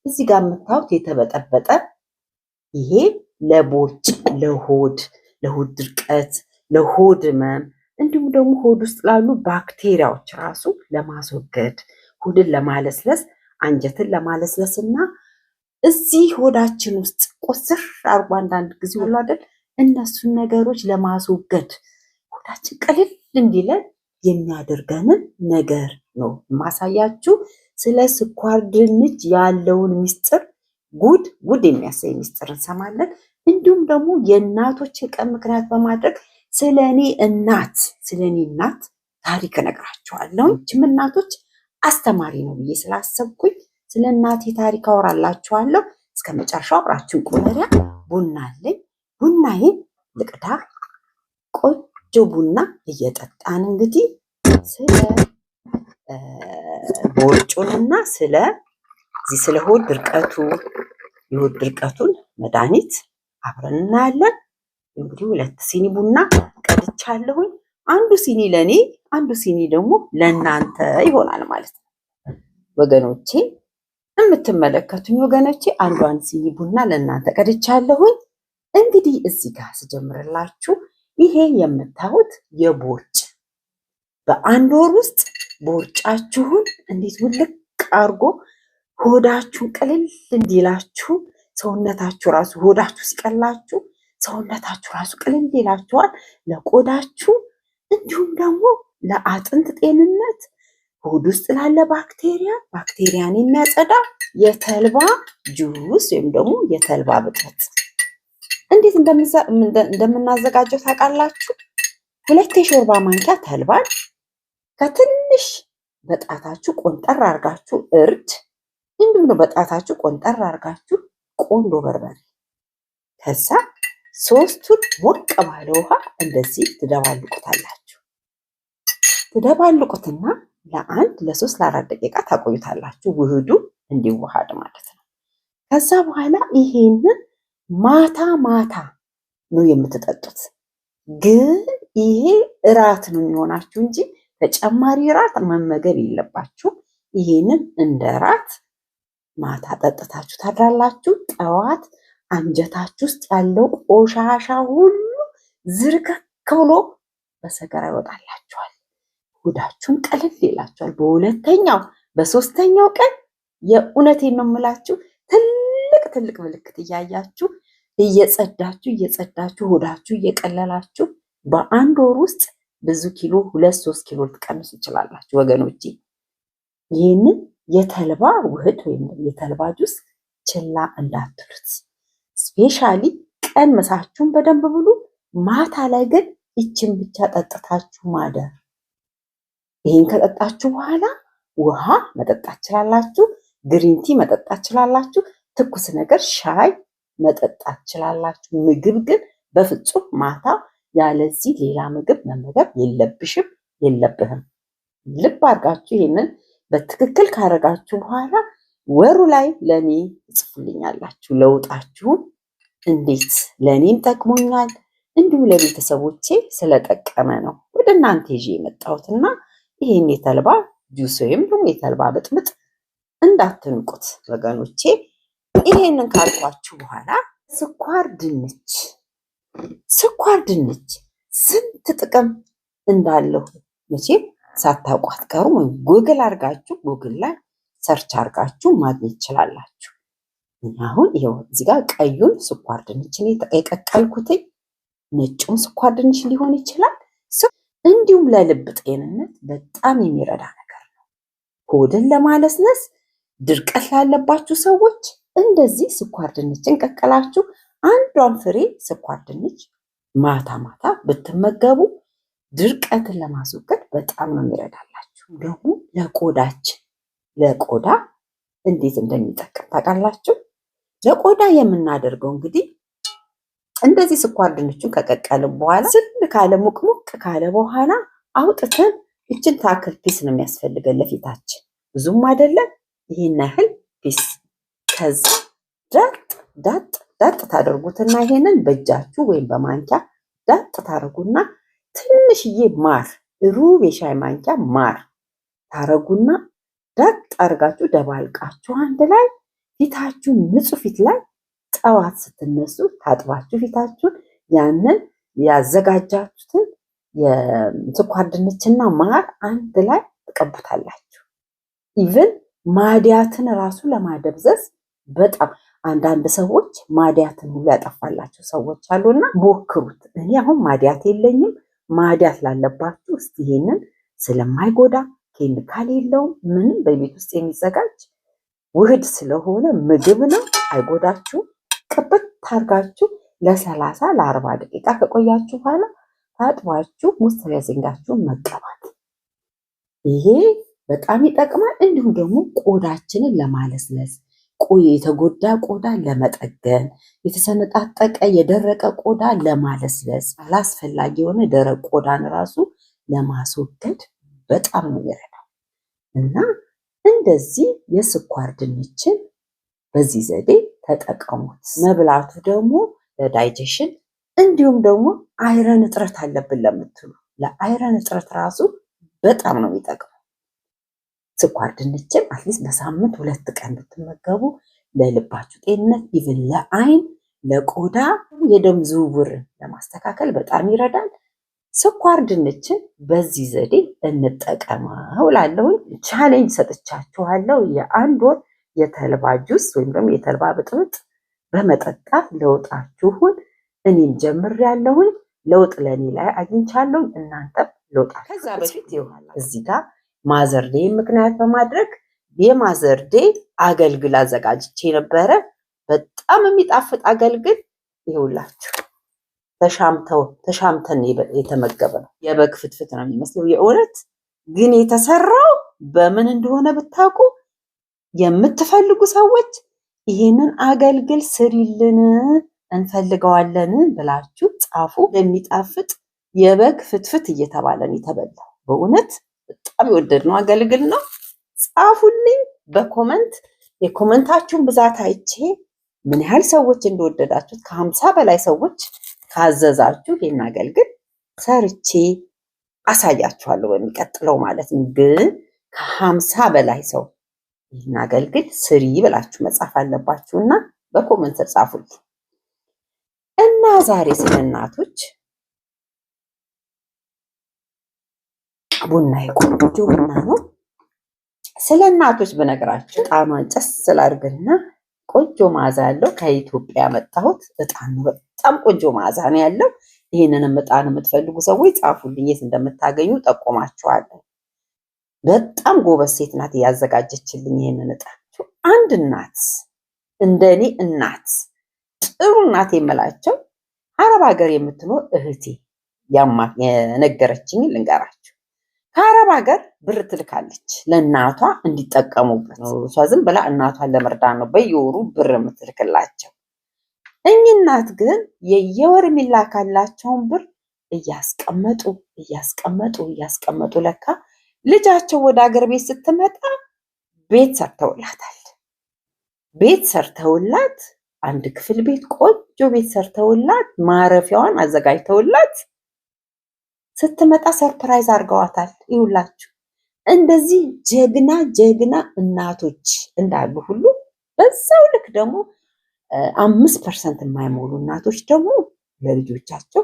እዚህ ጋር የምታዩት የተበጠበጠ ይሄ ለቦርጭ፣ ለሆድ ድርቀት፣ ለሆድ ህመም እንዲሁም ደግሞ ሆድ ውስጥ ላሉ ባክቴሪያዎች ራሱ ለማስወገድ ሆድን ለማለስለስ አንጀትን ለማለስለስ እና እዚህ ሆዳችን ውስጥ ቁስር አርጎ አንዳንድ ጊዜ ሁሉ አይደል እነሱን ነገሮች ለማስወገድ ሆዳችን ቀልል እንዲለን የሚያደርገንን ነገር ነው ማሳያችሁ። ስለ ስኳር ድንች ያለውን ሚስጥር ጉድ የሚያሳይ ሚስጥር እንሰማለን። እንዲሁም ደግሞ የእናቶች ቀን ምክንያት በማድረግ ስለኔ እናት ታሪክ እነግራችኋለሁ። እችም እናቶች አስተማሪ ነው ብዬ ስላሰብኩኝ ስለ እናቴ ታሪክ አወራላችኋለሁ። እስከ መጨረሻው አብራችሁን ቆዩ። ቡና አለኝ። ቡናዬን ልቅዳ። ቆንጆ ቡና እየጠጣን እንግዲህ ስለ ቦርጩንና ስለ ሆድ ድርቀቱ የሆድ ድርቀቱን መድኃኒት አብረን እናያለን። እንግዲህ 2 ሲኒ ቡና ቀድቻለሁኝ። አንዱ ሲኒ ለኔ፣ አንዱ ሲኒ ደግሞ ለእናንተ ይሆናል ማለት ነው። ወገኖቼ የምትመለከቱኝ ወገኖቼ፣ አንዷን ሲኒ ቡና ለእናንተ ቀድቻለሁኝ። እንግዲህ እዚህ ጋር ስጀምርላችሁ ይሄ የምታዩት የቦርጭ በአንድ ወር ውስጥ ቦርጫችሁን እንዴት ውልቅ አርጎ ሆዳችሁን ቀልል እንዲላችሁ ሰውነታችሁ ራሱ ሆዳችሁ ሲቀላችሁ ሰውነታችሁ ራሱ ቀልል ይላችኋል። ለቆዳችሁ እንዲሁም ደግሞ ለአጥንት ጤንነት ሆድ ውስጥ ላለ ባክቴሪያን የሚያጸዳ የተልባ ጁስ ወይም ደግሞ የተልባ ብጥብጥ እንዴት እንደምናዘጋጀው ታውቃላችሁ? 2 የሾርባ ማንኪያ ተልባን ከትንሽ በጣታችሁ ቆንጠር አርጋችሁ እርድ እንዲሁም ነው በጣታችሁ ቆንጠር አርጋችሁ ቆንዶ በርበሬ ከዛ 3ቱን ሞቅ ባለ ውሃ እንደዚህ ትደባልቁታላችሁ። ትደባልቁትና ለ3 ለ4 ደቂቃ ታቆዩታላችሁ። ውህዱ እንዲዋሃድ ማለት ነው። ከዛ በኋላ ይሄንን ማታ ነው የምትጠጡት። ግን ይሄ እራት ነው የሚሆናችሁ እንጂ ተጨማሪ እራት መመገብ የለባችሁ። ይሄንን እንደ እራት ማታ ጠጥታችሁ ታድራላችሁ። ጠዋት አንጀታችሁ ውስጥ ያለው ቆሻሻ ሁሉ ዝርክክ ብሎ በሰገራ ይወጣላችኋል። ሆዳችሁን ቀልል ይላችኋል። በሁለተኛው በሶስተኛው ቀን የእውነቴን ነው የምላችሁ ትልቅ ምልክት እያያችሁ እየጸዳችሁ ሆዳችሁ እየቀለላችሁ በአንድ ወር ውስጥ ብዙ ኪሎ 2-3 ኪሎ ልትቀንሱ ትችላላችሁ ወገኖቼ። ይህንን የተልባ ውህድ ወይም የተልባ ጁስ ችላ እንዳትሉት። ስፔሻሊ ቀን ምሳችሁን በደንብ ብሉ። ማታ ላይ ግን ይችን ብቻ ጠጥታችሁ ማደር። ይህን ከጠጣችሁ በኋላ ውሃ መጠጣት ትችላላችሁ። ግሪንቲ መጠጣት ትችላላችሁ። ትኩስ ነገር ሻይ መጠጣት ትችላላችሁ። ምግብ ግን በፍጹም ማታ ያለዚህ ሌላ ምግብ መመገብ የለብህም። ልብ አድርጋችሁ ይሄንን በትክክል ካረጋችሁ በኋላ ወሩ ላይ ለኔ ጽፉልኛላችሁ ለውጣችሁን እንዴት ለኔም ጠቅሞኛል እንዲሁ ለቤተሰቦቼ ስለጠቀመ ነው ወደ እናንተ ይዤ የመጣሁትና ይሄን የተልባ ጁስ ወይም ደግሞ የተልባ ብጥብጥ እንዳትንቁት ወገኖቼ። ይሄንን ካልኳችሁ በኋላ ስኳር ድንች ስንት ጥቅም እንዳለው መቼም ሳታውቁ አትቀሩም። ወይም ጉግል ላይ ሰርች አርጋችሁ ማግኘት ትችላላችሁ። አሁን ይሄው እዚህ ጋር ቀዩን ስኳር ድንች ነው የቀቀልኩትኝ። ነጩም ስኳር ድንች ሊሆን ይችላል። እንዲሁም ለልብ ጤንነት በጣም የሚረዳ ነገር ነው። ሆድን ለማለስለስ ድርቀት ላለባችሁ ሰዎች እንደዚህ ስኳር ድንችን ቀቀላችሁ አንዷን ፍሬ ስኳር ድንች ማታ ብትመገቡ ድርቀትን ለማስወገድ በጣም ነው የሚረዳላችሁ። ደግሞ ለቆዳ እንዴት እንደሚጠቅም ታውቃላችሁ? ለቆዳ የምናደርገው እንግዲህ እንደዚህ ስኳር ድንቹን ከቀቀልን በኋላ ስል ካለ ሙቅሙቅ ካለ በኋላ አውጥተን እችን ታክል ፒስ ነው የሚያስፈልገን ለፊታችን፣ ብዙም አይደለም። ይሄን ያህል ፒስ ከዛ ዳጥ ታደርጉትና ይሄንን በእጃችሁ ወይም በማንኪያ ዳጥ ታረጉና ትንሽዬ ማር ሩብ የሻይ ማንኪያ ማር ታረጉና ዳጥ አርጋችሁ ደባልቃችሁ አንድ ላይ ፊታችሁን ንጹህ ፊት ላይ ጠዋት ስትነሱ ታጥባችሁ ፊታችሁን ያንን ያዘጋጃችሁትን የስኳር ድንችና ማር አንድ ላይ ትቀቡታላችሁ። ኢቭን ማዲያትን ራሱ ለማደብዘዝ በጣም አንዳንድ ሰዎች ማዲያትን ሁሉ ያጠፋላቸው ሰዎች አሉና ሞክሩት። እኔ አሁን ማዲያት የለኝም። ማዲያት ላለባችሁ እስቲ ይሄንን ስለማይጎዳ ኬሚካል የለውም ምንም በቤት ውስጥ የሚዘጋጅ ውህድ ስለሆነ ምግብ ነው፣ አይጎዳችሁም። ቅብት ታርጋችሁ ለ30 ለ40 ደቂቃ ከቆያችሁ በኋላ ታጥባችሁ ሞይስቸራይዚንጋችሁን መቀባት ይሄ በጣም ይጠቅማል። እንዲሁም ደግሞ ቆዳችንን ለማለስለስ የተጎዳ ቆዳ ለመጠገን፣ የተሰነጣጠቀ የደረቀ ቆዳ ለማለስለስ፣ አላስፈላጊ የሆነ ደረቅ ቆዳን ራሱ ለማስወገድ በጣም ነው የሚረዳው እና እንደዚህ የስኳር ድንችን በዚህ ዘዴ ተጠቀሙት። መብላቱ ደግሞ ለዳይጀሽን እንዲሁም ደግሞ አይረን እጥረት አለብን ለምትሉ ለአይረን እጥረት ራሱ በጣም ነው የሚጠቅመው። ስኳር ድንችን አትሊስት በሳምንት 2 ቀን ብትመገቡ ለልባችሁ ጤንነት፣ ኢቭን ለአይን፣ ለቆዳ የደም ዝውውርን ለማስተካከል በጣም ይረዳል። ስኳር ድንችን በዚህ ዘዴ እንጠቀመው እላለሁኝ። ቻሌንጅ ሰጥቻችኋለሁ። የ1 ወር የተልባ ጁስ ወይም ደግሞ የተልባ ብጥብጥ በመጠጣት ለውጣችሁን እኔም ጀምሬያለሁኝ። ለውጥ ለኔ ላይ አግኝቻለሁ። እናንተም ለውጥ ከዛ በፊት ይሆናል እዚህ ጋር ማዘር ዴይ ምክንያት በማድረግ የማዘር ዴይ አገልግል አዘጋጅቼ ነበረ። በጣም የሚጣፍጥ አገልግል ይኸውላችሁ። ተሻምተን የተመገበ ነው። የበግ ፍትፍት ነው የሚመስለው። የእውነት ግን የተሰራው በምን እንደሆነ ብታውቁ የምትፈልጉ ሰዎች ይሄንን አገልግል ስሪልን እንፈልገዋለን ብላችሁ ጻፉ። የሚጣፍጥ የበግ ፍትፍት እየተባለን የተበላው በእውነት በጣም የወደድነው አገልግል ነው። ጻፉልኝ በኮመንት። የኮመንታችሁን ብዛት አይቼ ምን ያህል ሰዎች እንደወደዳችሁት ከ50 በላይ ሰዎች ካዘዛችሁ ይሄን አገልግል ሰርቼ አሳያችኋለሁ በሚቀጥለው ማለት ነው። ግን ከ50 በላይ ሰው ይሄን አገልግል ስሪ ብላችሁ መጻፍ አለባችሁና በኮመንት ጻፉልኝ። እና ዛሬ ስለ እናቶች ቡና የቆንጆ ቡና ነው። ስለ እናቶች በነገራችሁ እጣኗን ጨስ ስላድርግና ቆንጆ መዓዛ ያለው ከኢትዮጵያ ያመጣሁት እጣን ነው። በጣም ቆንጆ መዓዛ ነው ያለው። ይሄንንም እጣን የምትፈልጉ ሰዎች ጻፉልኝ፣ የት እንደምታገኙ ጠቆማችኋለሁ። በጣም ጎበዝ ሴት ናት ያዘጋጀችልኝ ይሄንን እጣን። አንድ እናት እንደኔ እናት ጥሩ እናት የምላቸው አረብ ሀገር የምትኖር እህቴ የነገረችኝ ልንገራችሁ። ከአረብ ሀገር ብር ትልካለች ለእናቷ እንዲጠቀሙበት ነው። እሷ ዝም ብላ እናቷን ለመርዳት ነው በየወሩ ብር የምትልክላቸው። እኚህ እናት ግን የየወር የሚላካላቸውን ብር እያስቀመጡ ለካ ልጃቸው ወደ ሀገር ቤት ስትመጣ ቤት ሰርተውላታል። ቤት ሰርተውላት አንድ ክፍል ቤት ቆንጆ ቤት ሰርተውላት ማረፊያዋን አዘጋጅተውላት ስትመጣ ሰርፕራይዝ አድርገዋታል። ይውላችሁ እንደዚህ ጀግና እናቶች እንዳሉ ሁሉ በዛው ልክ ደግሞ 5% የማይሞሉ እናቶች ደግሞ ለልጆቻቸው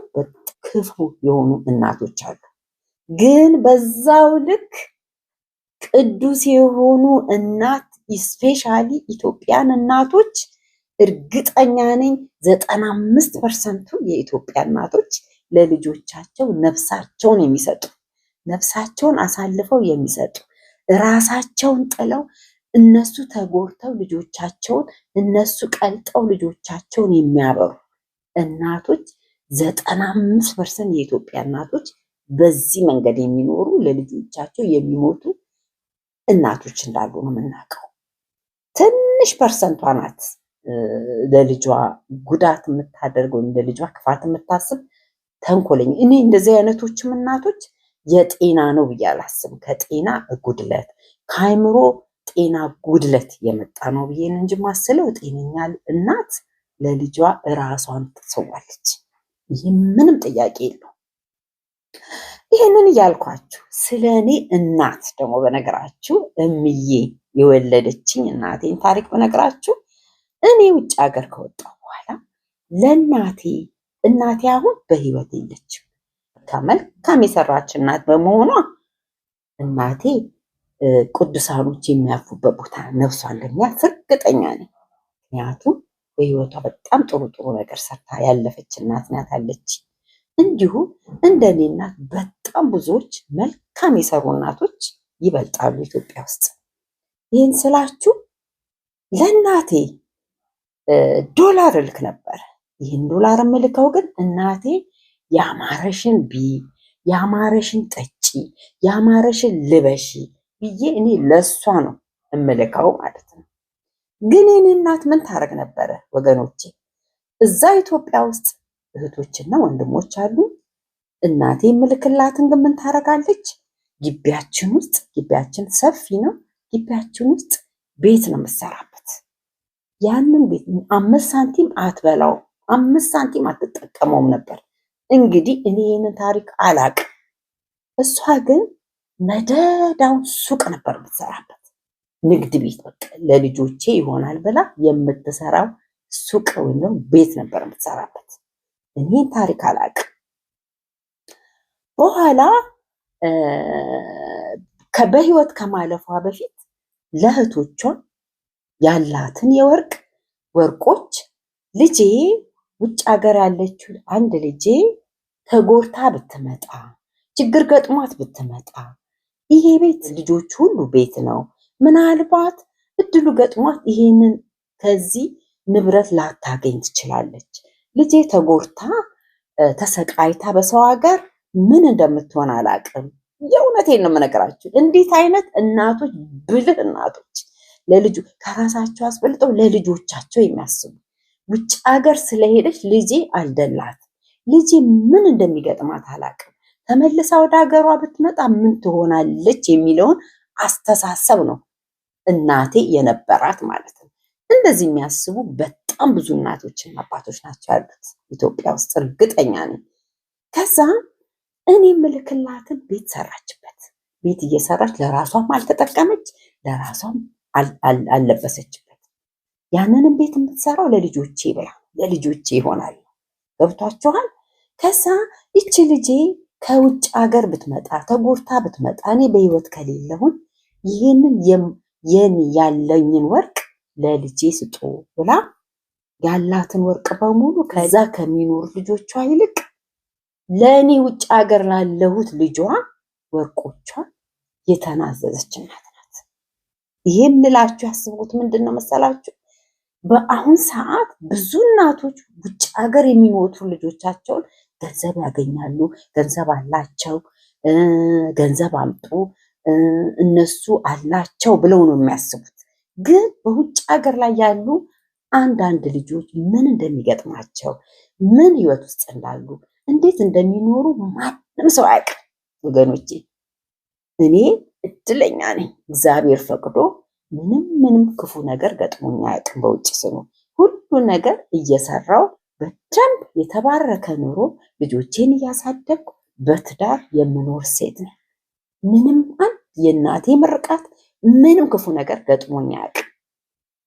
ክፉ የሆኑ እናቶች አሉ። ግን በዛው ልክ ቅዱስ የሆኑ እናት ስፔሻሊ ኢትዮጵያን እናቶች እርግጠኛ ነኝ 95%ቱ የኢትዮጵያ እናቶች ለልጆቻቸው ነፍሳቸውን የሚሰጡ ነፍሳቸውን አሳልፈው የሚሰጡ ራሳቸውን ጥለው እነሱ ተጎድተው ልጆቻቸውን እነሱ ቀልጠው ልጆቻቸውን የሚያበሩ እናቶች 95% የኢትዮጵያ እናቶች በዚህ መንገድ የሚኖሩ ለልጆቻቸው የሚሞቱ እናቶች እንዳሉ ነው የምናውቀው። ትንሽ ፐርሰንቷ ናት ለልጇ ጉዳት የምታደርግ ወይም ለልጇ ክፋት የምታስብ ተንኮለኛ። እኔ እንደዚህ አይነቶችም እናቶች የጤና ነው ብዬ አላስብም። ከጤና ጉድለት ከአይምሮ ጤና ጉድለት የመጣ ነው ብዬ እንጂ ማስለው ጤነኛ እናት ለልጇ ራሷን ትሰዋለች። ይህ ምንም ጥያቄ የለው። ይህንን እያልኳችሁ ስለ እኔ እናት ደግሞ በነገራችሁ እምዬ የወለደችኝ እናቴን ታሪክ በነገራችሁ እኔ ውጭ ሀገር ከወጣሁ በኋላ እናቴ አሁን በህይወት የለችም። መልካም የሰራች እናት በመሆኗ እናቴ ቅዱሳኖች የሚያርፉበት ቦታ ነፍሷን እንደሚያርፍ እርግጠኛ ነኝ። ምክንያቱም በህይወቷ በጣም ጥሩ ጥሩ ነገር ሰርታ ያለፈች እናት ናት አለች። እንዲሁም እንደኔ እናት በጣም ብዙዎች መልካም የሰሩ እናቶች ይበልጣሉ ኢትዮጵያ ውስጥ። ይህን ስላችሁ ለእናቴ ዶላር እልክ ነበር። ይህን ዶላር የምልከው ግን እናቴ ያማረሽን ያማረሽን ጠጪ፣ ያማረሽን ልበሺ ብዬ እኔ ለእሷ ነው እምልከው ማለት ነው። ግን የኔ እናት ምን ታረግ ነበረ ወገኖቼ? እዛ ኢትዮጵያ ውስጥ እህቶችና ወንድሞች አሉ። እናቴ የምልክላትን ግን ምን ታረጋለች? ግቢያችን ሰፊ ነው። ግቢያችን ውስጥ ቤት ነው የምትሰራበት። ያንን ቤት 5 ሳንቲም አትበላውም፣ 5 ሳንቲም አትጠቀመውም ነበር። እንግዲህ እኔ ይህንን ታሪክ አላቅም። እሷ ግን መደዳውን ሱቅ ነበር የምትሰራበት። ንግድ ቤት በቃ ለልጆቼ ይሆናል ብላ የምትሰራው ሱቅ ወይም ደግሞ ቤት ነበር የምትሰራበት። እኔ ታሪክ አላቅም። በኋላ በህይወት ከማለፏ በፊት ለእህቶቿ ያላትን ወርቆች ልጄ ውጭ ሀገር ያለችው አንድ ልጄ ተጎርታ ብትመጣ፣ ችግር ገጥሟት ብትመጣ፣ ይሄ ቤት ልጆች ሁሉ ቤት ነው። ምናልባት እድሉ ገጥሟት ይሄንን ከዚህ ንብረት ላታገኝ ትችላለች። ልጄ ተጎርታ ተሰቃይታ በሰው ሀገር ምን እንደምትሆን አላቅም። የእውነቴን ነው የምነግራችሁ። እንዴት አይነት እናቶች፣ ብልህ እናቶች ለልጁ ከራሳቸው አስበልጠው ለልጆቻቸው የሚያስቡ። ውጭ ሀገር ስለሄደች ልጄ አልደላት፣ ልጄ ምን እንደሚገጥማት አላቅም፣ ተመልሳ ወደ ሀገሯ ብትመጣ ምን ትሆናለች የሚለውን አስተሳሰብ ነው እናቴ የነበራት ማለት ነው። እንደዚህ የሚያስቡ በጣም ብዙ እናቶችና አባቶች ናቸው ያሉት ኢትዮጵያ ውስጥ እርግጠኛ ነኝ። ከዛ እኔ ምልክላትን ቤት ሰራችበት። ቤት እየሰራች ለራሷም አልተጠቀመች፣ ለራሷም አልለበሰችበት። ያንንም ቤት የምትሰራው ለልጆቼ ብላ ለልጆቼ ይሆናል። ገብቷችኋል? ከዛ ይቺ ልጄ ከውጭ ሀገር ብትመጣ ተጎርታ ብትመጣ እኔ በህይወት ከሌለሁን ይህንን የኔ ያለኝን ወርቅ ለልጄ ስጡ ብላ ያላትን ወርቅ በሙሉ ከዛ ከሚኖሩ ልጆቿ ይልቅ ለእኔ ውጭ ሀገር ላለሁት ልጇ ወርቆቿ የተናዘዘች እናት ናት። ይሄም ልላችሁ ያስቡት ምንድን ነው መሰላችሁ? በአሁን ሰዓት ብዙ እናቶች ውጭ ሀገር የሚሞቱ ልጆቻቸውን ገንዘብ ያገኛሉ፣ ገንዘብ አላቸው፣ ገንዘብ አምጡ እነሱ አላቸው ብለው ነው የሚያስቡት። ግን በውጭ ሀገር ላይ ያሉ አንዳንድ ልጆች ምን እንደሚገጥማቸው፣ ምን ህይወት ውስጥ እንዳሉ፣ እንዴት እንደሚኖሩ ማንም ሰው አያውቅም ወገኖቼ። እኔ እድለኛ ነኝ። እግዚአብሔር ፈቅዶ ምንም ክፉ ነገር ገጥሞኝ አያውቅም። በውጭ ስኖር ሁሉ ነገር እየሰራው በደንብ የተባረከ ኑሮ ልጆቼን እያሳደግኩ በትዳር የምኖር ሴት ነኝ። ምንም የእናቴ ምርቃት ምንም ክፉ ነገር ገጥሞኝ አያውቅም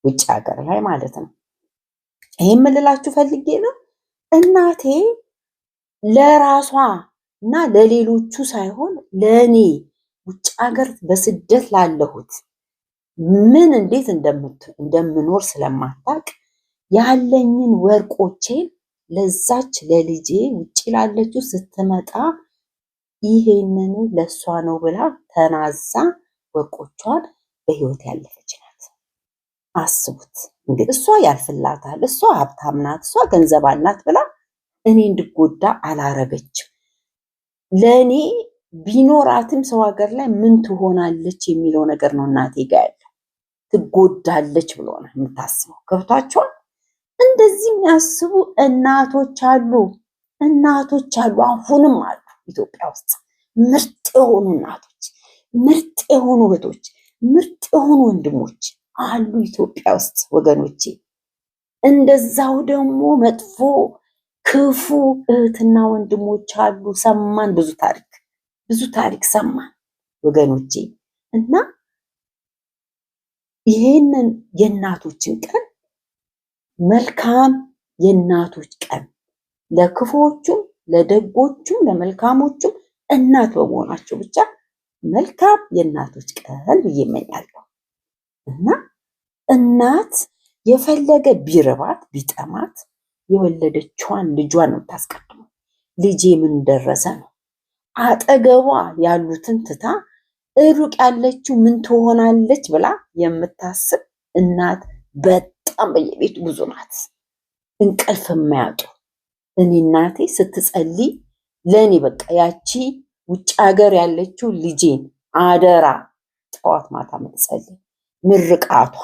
ውጭ ሀገር ላይ ማለት ነው። ይሄን የምልላችሁ ፈልጌ ነው። እናቴ ለራሷ እና ለሌሎቹ ሳይሆን ለእኔ ውጭ ሀገር በስደት ላለሁት እንዴት እንደምኖር ስለማታውቅ ያለኝን ወርቆቼን ለዛች ለልጄ ውጭ ላለችው ስትመጣ ይሄንን ለሷ ነው ብላ ተናዛ ወርቆቿን በህይወት ያለፈች ናት። አስቡት እንግዲህ እሷ ያልፍላታል፣ እሷ ሀብታም ናት፣ እሷ ገንዘብ አላት ብላ እኔ እንድጎዳ አላረገችም። ለእኔ ቢኖራትም ሰው ሀገር ላይ ምን ትሆናለች የሚለው ነገር ነው እናቴ ጋር ያለው። ትጎዳለች ብሎ ነው የምታስበው። ገብቷቸዋል? እንደዚህ የሚያስቡ እናቶች አሉ፣ አሁንም አሉ ኢትዮጵያ ውስጥ ምርጥ የሆኑ እናቶች፣ ምርጥ የሆኑ እህቶች፣ ምርጥ የሆኑ ወንድሞች አሉ ኢትዮጵያ ውስጥ ወገኖቼ። እንደዛው ደግሞ መጥፎ ክፉ እህትና ወንድሞች አሉ። ሰማን፣ ብዙ ታሪክ ሰማን ወገኖቼ። እና ይሄንን የእናቶችን ቀን መልካም የእናቶች ቀን ለክፉዎቹም ለደጎቹም ለመልካሞቹም እናት በመሆናቸው ብቻ መልካም የእናቶች ቀን ብዬ እመኛለሁ። እና እናት የፈለገ ቢርባት ቢጠማት የወለደችዋን ልጇን ነው የምታስቀድመው። ልጄ ምን ደረሰ ነው። አጠገቧ ያሉትን ትታ ሩቅ ያለችው ምን ትሆናለች ብላ የምታስብ እናት በጣም በየቤቱ ብዙ ናት። እንቅልፍ የማያጡ እኔ እናቴ ስትጸልይ ለእኔ በቃ ያቺ ውጭ ሀገር ያለችው ልጄን አደራ ጠዋት ማታ የምትጸልይ ምርቃቷ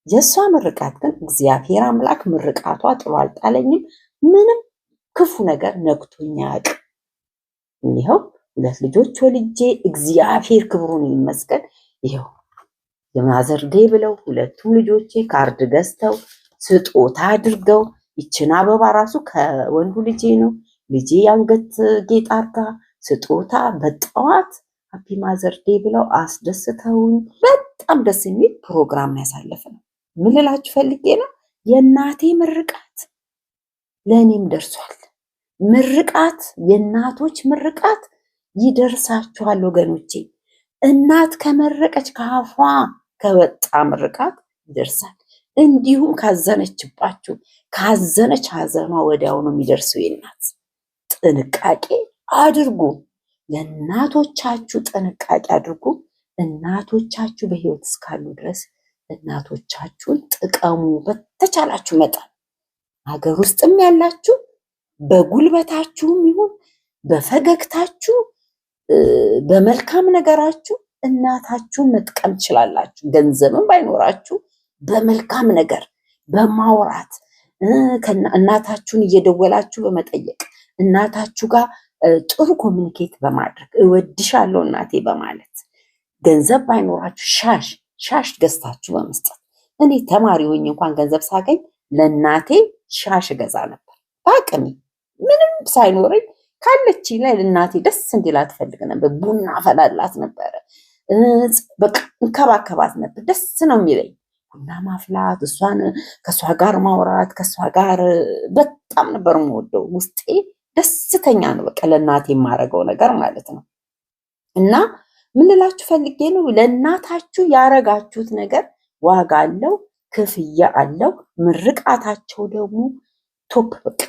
የእሷ ምርቃት ግን እግዚአብሔር አምላክ ምርቃቷ ጥሎ አልጣለኝም። ምንም ክፉ ነገር ነክቶኝ አያውቅም። ይኸው 2 ልጆች ወልጄ እግዚአብሔር ክብሩን ይመስገን። ይኸው የማዘር ዴይ ብለው 2ቱም ልጆቼ ካርድ ገዝተው ስጦታ አድርገው ይችን አበባ ራሱ ከወንዱ ልጄ ነው። ልጄ የአንገት ጌጥ አርጋ ስጦታ በጠዋት ሃፒ ማዘር ዴይ ብለው አስደስተውኝ በጣም ደስ የሚል ፕሮግራም ያሳለፈ ነው። ምን ልላችሁ ፈልጌ ነው፣ የእናቴ ምርቃት ለእኔም ደርሷል። ምርቃት የእናቶች ምርቃት ይደርሳችኋል ወገኖቼ። እናት ከመረቀች ከአፏ ከወጣ ምርቃት ይደርሳል። እንዲሁም ካዘነችባችሁ ካዘነች ሀዘኗ ወዲያው ነው የሚደርሰው የእናት። ጥንቃቄ አድርጉ፣ ለእናቶቻችሁ ጥንቃቄ አድርጉ። እናቶቻችሁ በህይወት እስካሉ ድረስ እናቶቻችሁን ጥቀሙ በተቻላችሁ መጠን። ሀገር ውስጥም ያላችሁ በጉልበታችሁም ይሁን በፈገግታችሁ በመልካም ነገራችሁ እናታችሁን መጥቀም ትችላላችሁ። ገንዘብም ባይኖራችሁ በመልካም ነገር በማውራት እናታችሁን እየደወላችሁ በመጠየቅ እናታችሁ ጋር ጥሩ ኮሚኒኬት በማድረግ እወድሻለሁ እናቴ በማለት ገንዘብ ባይኖራችሁ ሻሽ ገዝታችሁ በመስጠት። እኔ ተማሪ ሆኜ እንኳን ገንዘብ ሳገኝ ለእናቴ ሻሽ ገዛ ነበር በአቅሜ። ምንም ሳይኖረኝ ካለች ላይ ለእናቴ ደስ እንዲላት ፈልግ ነበር። ቡና አፈላላት ነበረ፣ በቃ እንከባከባት ነበር። ደስ ነው የሚለኝ ቡና ማፍላት፣ ከእሷ ጋር ማውራት፣ ከእሷ ጋር በጣም ነበር የምወደው። ውስጤ ደስተኛ ነው በቃ ለእናቴ የማደርገው ነገር ማለት ነው። እና ምን ልላችሁ ፈልጌ ነው፣ ለእናታችሁ ያረጋችሁት ነገር ዋጋ አለው፣ ክፍያ አለው። ምርቃታቸው ደግሞ ቶፕ በቃ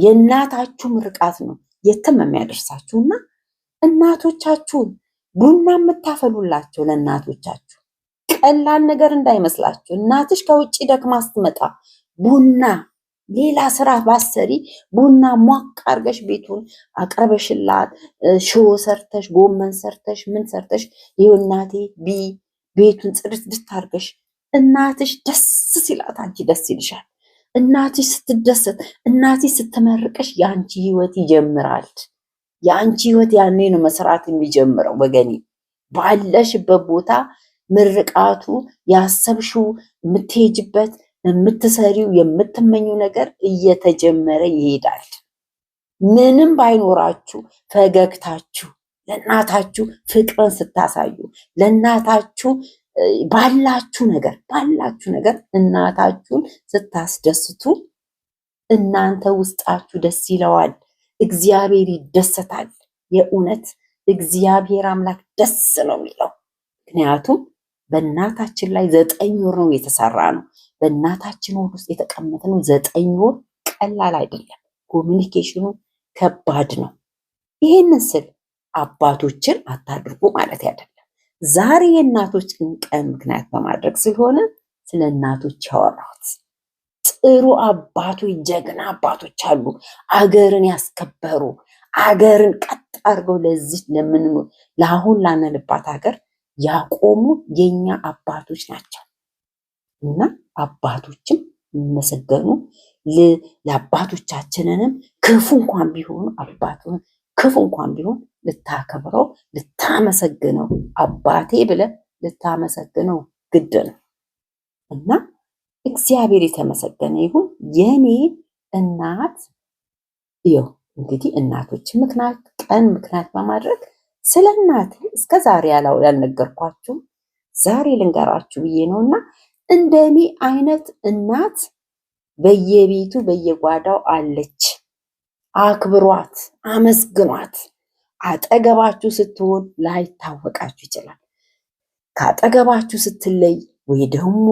የእናታችሁ ምርቃት ነው የትም የሚያደርሳችሁና እናቶቻችሁን ቡና የምታፈሉላቸው ለእናቶቻችሁ ቀላል ነገር እንዳይመስላችሁ። እናትሽ ከውጭ ደክማ ስትመጣ ቡና ሌላ ስራ ባሰሪ ቡና ሟቅ አርገሽ ቤቱን አቅርበሽላት ሽሮ ሰርተሽ ጎመን ሰርተሽ ምን ሰርተሽ ይኸው እናቴ ቤቱን ጽድት አርገሽ እናትሽ ደስ ሲላት አንቺ ደስ ይልሻል። እናትሽ ስትደሰት እናትሽ ስትመርቅሽ የአንቺ ህይወት ይጀምራል። የአንቺ ህይወት ያኔ ነው መስራት የሚጀምረው ወገኔ። ባለሽበት ቦታ ምርቃቱ ያሰብሽው የምትሄጅበት የምትሰሪው የምትመኙ ነገር እየተጀመረ ይሄዳል። ምንም ባይኖራችሁ ፈገግታችሁ ለእናታችሁ ፍቅርን ስታሳዩ ለእናታችሁ ባላችሁ ነገር እናታችሁን ስታስደስቱ እናንተ ውስጣችሁ ደስ ይለዋል። እግዚአብሔር ይደሰታል። የእውነት እግዚአብሔር አምላክ ደስ ነው የሚለው። ምክንያቱም በእናታችን ላይ 9 ወር ነው የተሰራ ነው። በእናታችን ወር ውስጥ የተቀመጥነው 9 ወር ቀላል አይደለም። ኮሚኒኬሽኑ ከባድ ነው። ይህንን ስል አባቶችን አታድርጉ ማለት አይደለም። ዛሬ የእናቶች ቀን ምክንያት በማድረግ ስለሆነ ስለ እናቶች ያወራሁት። ጥሩ አባቶች፣ ጀግና አባቶች አሉ። አገርን ያስከበሩ፣ አገርን ቀጥ አድርገው ለዚህ ለምንኖር ለአሁን ላነልባት ሀገር ያቆሙ የኛ አባቶች ናቸው እና አባቶችም የሚመሰገኑ ለአባቶቻችንንም ክፉ እንኳን ቢሆኑ አባቱን ክፉ እንኳን ቢሆን ልታከብረው ልታመሰግነው አባቴ ብለህ ልታመሰግነው ግድ ነው እና እግዚአብሔር የተመሰገነ ይሁን። የኔ እናት ይኸው እንግዲህ እናቶችን ቀን ምክንያት በማድረግ ስለ እናቴ እስከ ዛሬ ያልነገርኳችሁ ዛሬ ልንገራችሁ ብዬ ነውና እንደኔ አይነት እናት በየቤቱ በየጓዳው አለች። አክብሯት፣ አመስግኗት። አጠገባችሁ ስትሆን ላይታወቃችሁ ይችላል። ከአጠገባችሁ ስትለይ ወይ ደግሞ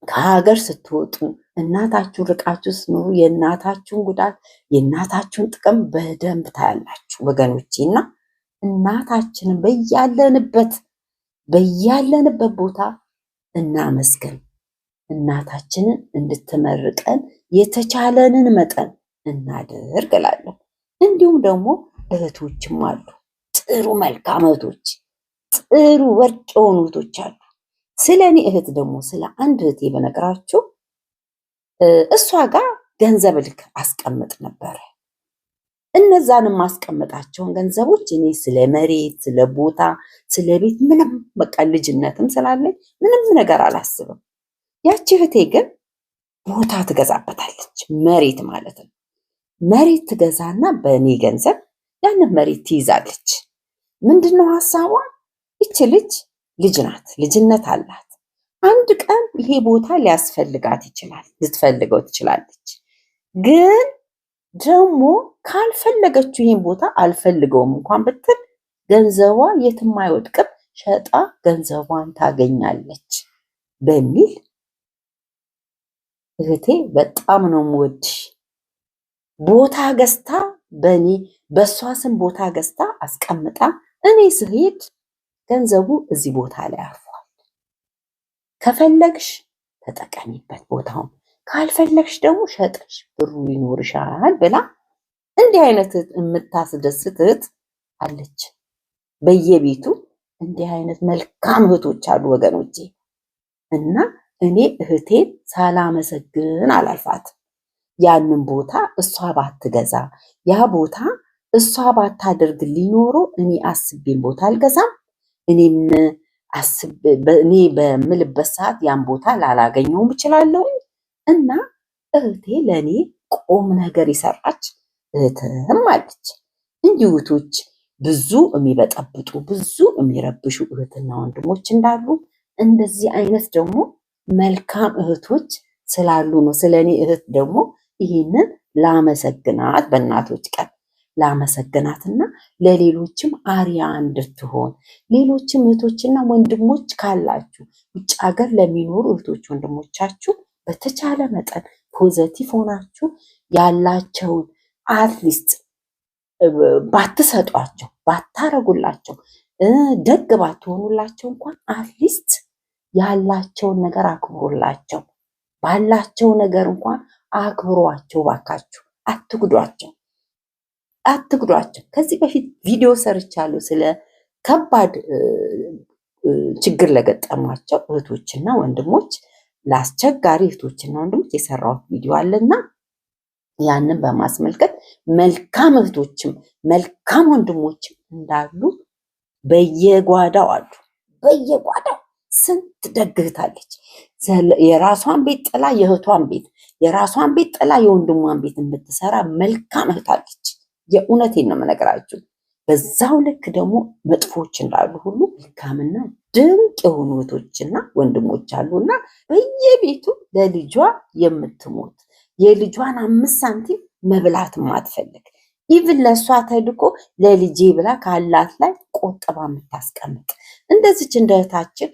ከሀገር ስትወጡ እናታችሁን ርቃችሁ ስትኖሩ የእናታችሁን ጉዳት የእናታችሁን ጥቅም በደንብ ታያላችሁ ወገኖቼ። እና እናታችንን በያለንበት ቦታ እናመስገን። እናታችንን እንድትመርቀን የተቻለንን መጠን እናድርግ እላለሁ። እንዲሁም ደግሞ እህቶችም አሉ፣ ጥሩ መልካም እህቶች፣ ጥሩ ወርቅ የሆኑ እህቶች አሉ። ስለ እኔ እህት ደግሞ ስለ አንድ እህቴ በነገራችሁ እሷ ጋር ገንዘብ ልክ አስቀምጥ ነበረ። እነዛንም ማስቀመጣቸውን ገንዘቦች እኔ ስለ መሬት፣ ስለ ቦታ፣ ስለ ቤት ምንም በቃ ልጅነትም ስላለኝ ምንም ነገር አላስብም። ያቺ እህቴ ግን ቦታ ትገዛበታለች፣ መሬት ማለት ነው። መሬት ትገዛና በእኔ ገንዘብ ያንን መሬት ትይዛለች። ምንድነው ሀሳቧ? ይቺ ልጅ ናት፣ ልጅነት አላት። አንድ ቀን ይሄ ቦታ ሊያስፈልጋት ይችላል፣ ልትፈልገው ትችላለች። ግን ደግሞ ካልፈለገችው ይሄን ቦታ አልፈልገውም እንኳን ብትል ገንዘቧ የትም አይወድቅም፣ ሸጣ ገንዘቧን ታገኛለች በሚል እህቴ በጣም ነው የምወድሽ። ቦታ ገዝታ በእሷ ስም ቦታ ገዝታ አስቀምጣ እኔ ስሄድ ገንዘቡ እዚህ ቦታ ላይ አርፏል፣ ከፈለግሽ ተጠቀሚበት ቦታውን፣ ካልፈለግሽ ደግሞ ሸጠሽ ብሩ ይኖርሻል ብላ እንዲህ አይነት የምታስደስት እህት አለች። በየቤቱ እንዲህ አይነት መልካም እህቶች አሉ ወገኖቼ። እና እኔ እህቴን ሳላመሰግን አላልፋትም። ያንን ቦታ እሷ ባትገዛ፣ ያ ቦታ እሷ ባታደርግልኝ ኖሮ እኔ አስቤን ቦታ አልገዛም። እኔ በምልበት ሰዓት ያን ቦታ ላላገኘውም እችላለሁ። እና እህቴ ለእኔ ቁም ነገር የሰራች እህትም አለች። እንዲህ እህቶች ብዙ የሚበጠብጡ ብዙ የሚረብሹ እህትና ወንድሞች እንዳሉ እንደዚህ አይነት ደግሞ መልካም እህቶች ስላሉ ነው ስለ እኔ እህት ደግሞ ይህንን ላመሰግናት በእናቶች ቀን ላመሰግናትና ለሌሎችም አርያ እንድትሆን ሌሎችም እህቶችና ወንድሞች ካላችሁ ውጭ ሀገር ለሚኖሩ እህቶች ወንድሞቻችሁ በተቻለ መጠን ፖዘቲቭ ሆናችሁ ያላቸውን አትሊስት ባትሰጧቸው ባታረጉላቸው ደግ ባትሆኑላቸው እንኳን አትሊስት ያላቸውን ነገር አክብሩላቸው። ባላቸው ነገር እንኳን አክብሯቸው ባካችሁ። አትጉዷቸው። ከዚህ በፊት ቪዲዮ ሰርቻለሁ ስለ ከባድ ችግር ለገጠሟቸው እህቶችና ወንድሞች፣ ለአስቸጋሪ እህቶችና ወንድሞች የሰራሁት ቪዲዮ አለና ያንን በማስመልከት መልካም እህቶችም መልካም ወንድሞችም እንዳሉ በየጓዳው አሉ። በየጓዳው ስንት ደግ እህት አለች። የራሷን ቤት ጥላ የእህቷን ቤት፣ የራሷን ቤት ጥላ የወንድሟን ቤት የምትሰራ መልካም እህት አለች። የእውነቴን ነው የምነግራችሁ። በዛው ልክ ደግሞ መጥፎች እንዳሉ ሁሉ መልካምና ድንቅ የሆኑ እህቶችና ወንድሞች አሉና በየቤቱ ለልጇ የምትሞት የልጇን 5 ሳንቲም መብላት ማትፈልግ ኢቭን ለእሷ ተልኮ ለልጄ ብላ ካላት ላይ ቆጥባ የምታስቀምጥ እንደዚች እንደ እህታችን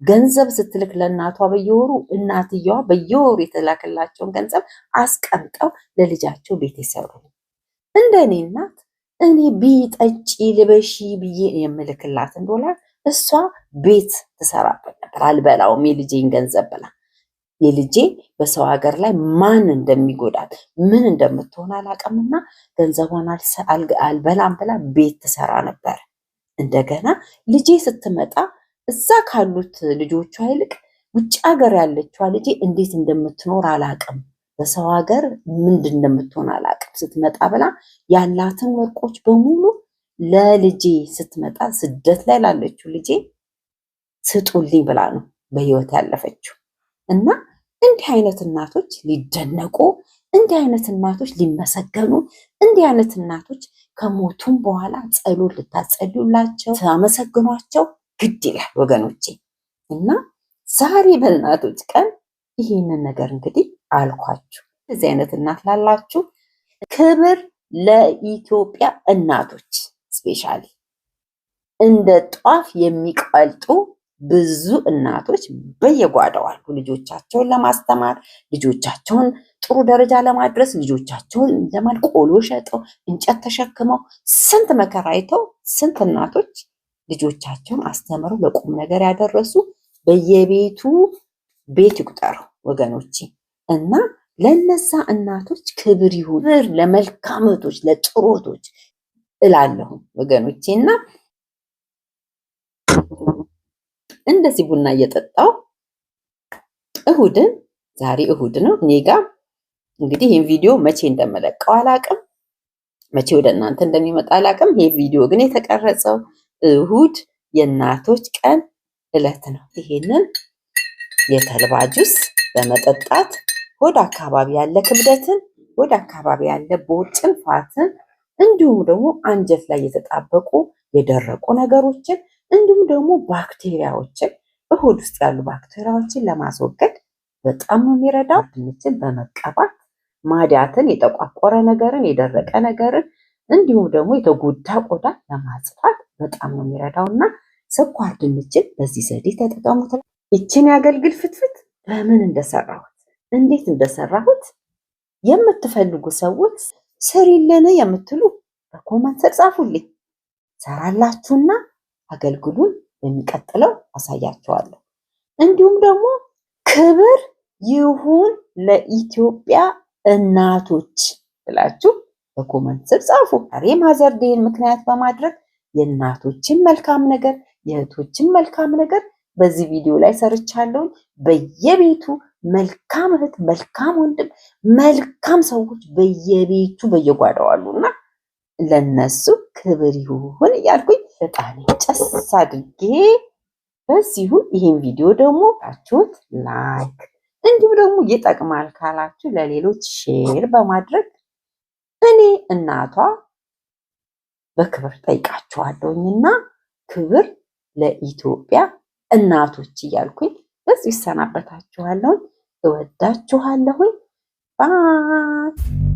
ገንዘብ ስትልክ ለእናቷ በየወሩ እናትየዋ በየወሩ የተላከላቸውን ገንዘብ አስቀምጠው ለልጃቸው ቤት የሰሩ እንደኔ እናት እኔ ቢጠጪ ልበሺ ብዬ የምልክላትን ዶላር እሷ ቤት ትሰራበት ነበር። አልበላውም የልጄን ገንዘብ ብላ የልጄ በሰው ሀገር ላይ ማን እንደሚጎዳት ምን እንደምትሆን አላውቅምና ገንዘቧን አልበላም ብላ ቤት ትሰራ ነበር። እንደገና ልጄ ስትመጣ እዛ ካሉት ልጆቿ ይልቅ ውጭ ሀገር ያለችዋ ልጄ እንዴት እንደምትኖር አላውቅም፣ በሰው ሀገር ምንድን እንደምትሆን አላውቅም። ስትመጣ ብላ ያላትን ወርቆች በሙሉ ለልጄ ስትመጣ ስደት ላይ ላለችው ልጄ ስጡልኝ ብላ ነው በህይወት ያለፈችው። እና እንዲህ አይነት እናቶች ሊደነቁ፣ እንዲህ አይነት እናቶች ሊመሰገኑ፣ እንዲህ አይነት እናቶች ከሞቱም በኋላ ጸሎት ልታጸልዩላቸው ታመሰግኗቸው ግድ ይላል ወገኖቼ። እና ዛሬ በእናቶች ቀን ይህንን ነገር እንግዲህ አልኳችሁ። እዚህ አይነት እናት ላላችሁ ክብር ለኢትዮጵያ እናቶች ስፔሻሊ እንደ ጧፍ የሚቀልጡ ብዙ እናቶች በየጓዳው አሉ። ልጆቻቸውን ለማስተማር፣ ልጆቻቸውን ጥሩ ደረጃ ለማድረስ፣ ልጆቻቸውን ቆሎ ሸጠው እንጨት ተሸክመው ስንት መከራ አይተው ስንት እናቶች ልጆቻቸውን አስተምረው ለቁም ነገር ያደረሱ በየቤቱ ቤት ይቁጠሩ ወገኖቼ። እና ለነዛ እናቶች ክብር ይሁን፣ ክብር ለመልካም እህቶች፣ ለጥሩ እህቶች እላለሁ ወገኖቼ። እና እንደዚህ ቡና እየጠጣው ዛሬ እሁድ ነው። እኔ ጋር እንግዲህ ይህን ቪዲዮ መቼ እንደምለቀው አላቅም፣ መቼ ወደ እናንተ እንደሚመጣ አላቅም። ይሄ ቪዲዮ ግን የተቀረጸው እሁድ የእናቶች ቀን እለት ነው። ይሄንን የተልባ ጁስ በመጠጣት ወደ አካባቢ ያለ ክብደትን፣ ወደ አካባቢ ያለ ቦርጭን፣ ፋትን እንዲሁም ደግሞ አንጀት ላይ የተጣበቁ የደረቁ ነገሮችን እንዲሁም ደግሞ ባክቴሪያዎችን በሆድ ውስጥ ያሉ ባክቴሪያዎችን ለማስወገድ በጣም ነው የሚረዳው። ድንችን በመቀባት ማዲያትን፣ የጠቋቆረ ነገርን፣ የደረቀ ነገርን እንዲሁም ደግሞ የተጎዳ ቆዳ ለማጽዳት በጣም ነው የሚረዳው እና ስኳር ድንችን በዚህ ዘዴ ተጠቀሙት። ይችን ያገልግል ፍትፍት በምን እንደሰራሁት እንዴት እንደሰራሁት የምትፈልጉ ሰዎች ስሪልን የምትሉ በኮመንት ስር ጻፉልኝ። ሰራላችሁና አገልግሉን የሚቀጥለው አሳያችኋለሁ። እንዲሁም ደግሞ ክብር ይሁን ለኢትዮጵያ እናቶች ብላችሁ በኮመንት ስር ጻፉ። ዛሬ ማዘር ዴይን ምክንያት በማድረግ የእናቶችን መልካም ነገር የእህቶችን መልካም ነገር በዚህ ቪዲዮ ላይ ሰርቻለሁ። በየቤቱ መልካም እህት፣ መልካም ወንድም፣ መልካም ሰዎች በየቤቱ በየጓዳው አሉና ለነሱ ክብር ይሁን እያልኩኝ በጣም ጨስ አድርጌ በዚሁ ይህን ቪዲዮ ደግሞ ታችሁት ላይክ እንዲሁም ደግሞ ይጠቅማል ካላችሁ ለሌሎች ሼር በማድረግ እኔ እናቷ በክብር ጠይቃችኋለሁኝና ክብር ለኢትዮጵያ እናቶች እያልኩኝ በዚሁ ይሰናበታችኋለሁ። እወዳችኋለሁኝ። ባይ